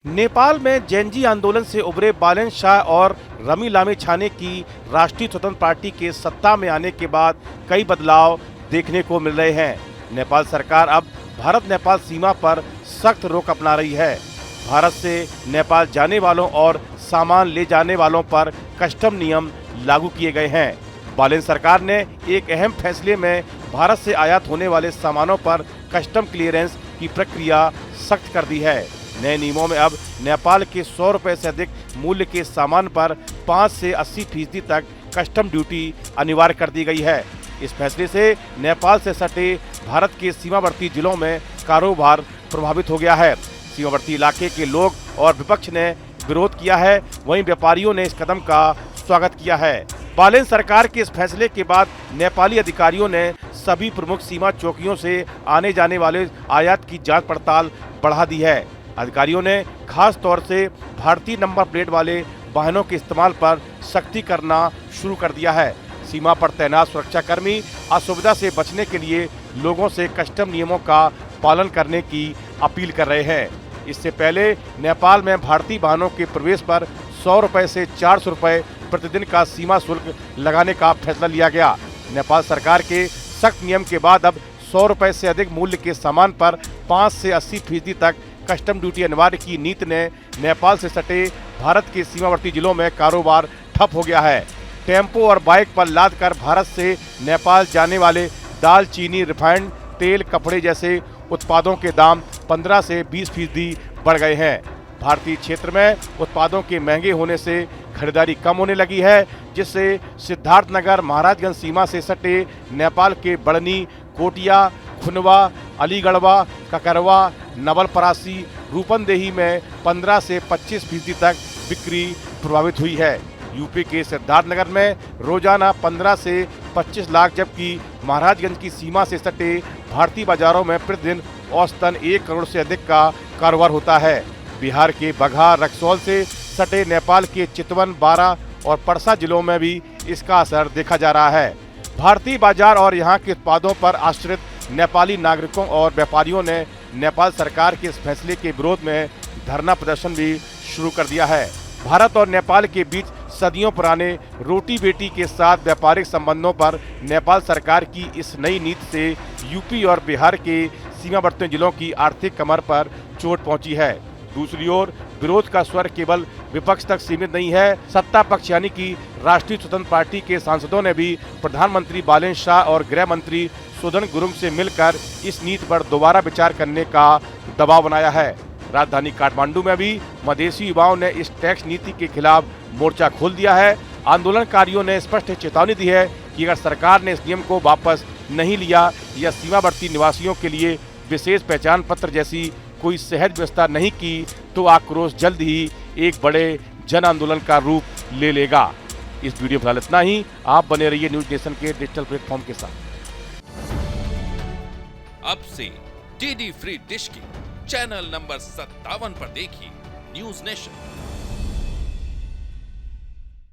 नेपाल में जेनजी आंदोलन से उभरे बालेन शाह और रमी लामेछाने की राष्ट्रीय स्वतंत्र पार्टी के सत्ता में आने के बाद कई बदलाव देखने को मिल रहे हैं। नेपाल सरकार अब भारत नेपाल सीमा पर सख्त रोक अपना रही है। भारत से नेपाल जाने वालों और सामान ले जाने वालों पर कस्टम नियम लागू किए गए हैं। बालेन सरकार ने एक अहम फैसले में भारत से आयात होने वाले सामानों पर कस्टम क्लियरेंस की प्रक्रिया सख्त कर दी है। नए नियमों में अब नेपाल के 100 रुपए से अधिक मूल्य के सामान पर 5 से 80% तक कस्टम ड्यूटी अनिवार्य कर दी गई है। इस फैसले से नेपाल से सटे भारत के सीमावर्ती जिलों में कारोबार प्रभावित हो गया है। सीमावर्ती इलाके के लोग और विपक्ष ने विरोध किया है, वहीं व्यापारियों ने इस कदम का स्वागत किया है। बालेन सरकार के इस फैसले के बाद नेपाली अधिकारियों ने सभी प्रमुख सीमा चौकियों से आने जाने वाले आयात की जांच पड़ताल बढ़ा दी है। अधिकारियों ने खास तौर से भारतीय नंबर प्लेट वाले वाहनों के इस्तेमाल पर सख्ती करना शुरू कर दिया है। सीमा पर तैनात सुरक्षाकर्मी असुविधा से बचने के लिए लोगों से कस्टम नियमों का पालन करने की अपील कर रहे हैं। इससे पहले नेपाल में भारतीय वाहनों के प्रवेश पर 100 रुपए से 400 रुपए प्रतिदिन का सीमा शुल्क लगाने का फैसला लिया गया। नेपाल सरकार के सख्त नियम के बाद अब 100 रुपए से अधिक मूल्य के सामान पर 5 से 80% तक कस्टम ड्यूटी अनिवार्य की नीति ने नेपाल से सटे भारत के सीमावर्ती जिलों में कारोबार ठप हो गया है। टेम्पो और बाइक पर लाद कर भारत से नेपाल जाने वाले दाल, चीनी, रिफाइंड तेल, कपड़े जैसे उत्पादों के दाम 15 से 20% बढ़ गए हैं। भारतीय क्षेत्र में उत्पादों के महंगे होने से खरीदारी कम होने लगी है, जिससे सिद्धार्थनगर महाराजगंज सीमा से सटे नेपाल के बढ़नी, कोटिया, खुनवा, अलीगढ़वा, ककरवा, नवलपरासी, रूपंदेही में 15 से 25% तक बिक्री प्रभावित हुई है। यूपी के सिद्धार्थनगर में रोजाना 15 से 25 लाख, जबकि महाराजगंज की सीमा से सटे भारतीय बाजारों में प्रतिदिन औसतन 1 करोड़ से अधिक का कारोबार होता है। बिहार के बगहा, रक्सौल से सटे नेपाल के चितवन, बारा और परसा जिलों में भी इसका असर देखा जा रहा है। भारतीय बाजार और यहाँ के उत्पादों पर आश्रित नेपाली नागरिकों और व्यापारियों ने नेपाल सरकार के इस फैसले के विरोध में धरना प्रदर्शन भी शुरू कर दिया है। भारत और नेपाल के बीच सदियों पुराने रोटी बेटी के साथ व्यापारिक संबंधों पर नेपाल सरकार की इस नई नीति से यूपी और बिहार के सीमावर्ती जिलों की आर्थिक कमर पर चोट पहुंची है। दूसरी ओर विरोध का स्वर केवल विपक्ष तक सीमित नहीं है। सत्ता पक्ष यानी कि राष्ट्रीय स्वतंत्र पार्टी के सांसदों ने भी प्रधानमंत्री बालेन शाह और गृह मंत्री सुदन गुरुंग से मिलकर इस नीति पर दोबारा विचार करने का दबाव बनाया है। राजधानी काठमांडू में भी मधेसी युवाओं ने इस टैक्स नीति के खिलाफ मोर्चा खोल दिया है। आंदोलनकारियों ने स्पष्ट चेतावनी दी है कि अगर सरकार ने इस नियम को वापस नहीं लिया या सीमावर्ती निवासियों के लिए विशेष पहचान पत्र जैसी कोई सहज व्यवस्था नहीं की तो आक्रोश जल्द ही एक बड़े जन आंदोलन का रूप ले लेगा। इस वीडियो फिलहाल इतना ही। आप बने रहिए न्यूज नेशन के डिजिटल प्लेटफॉर्म के साथ। अब से डीडी फ्री डिश की चैनल नंबर 57 पर देखिए न्यूज नेशन।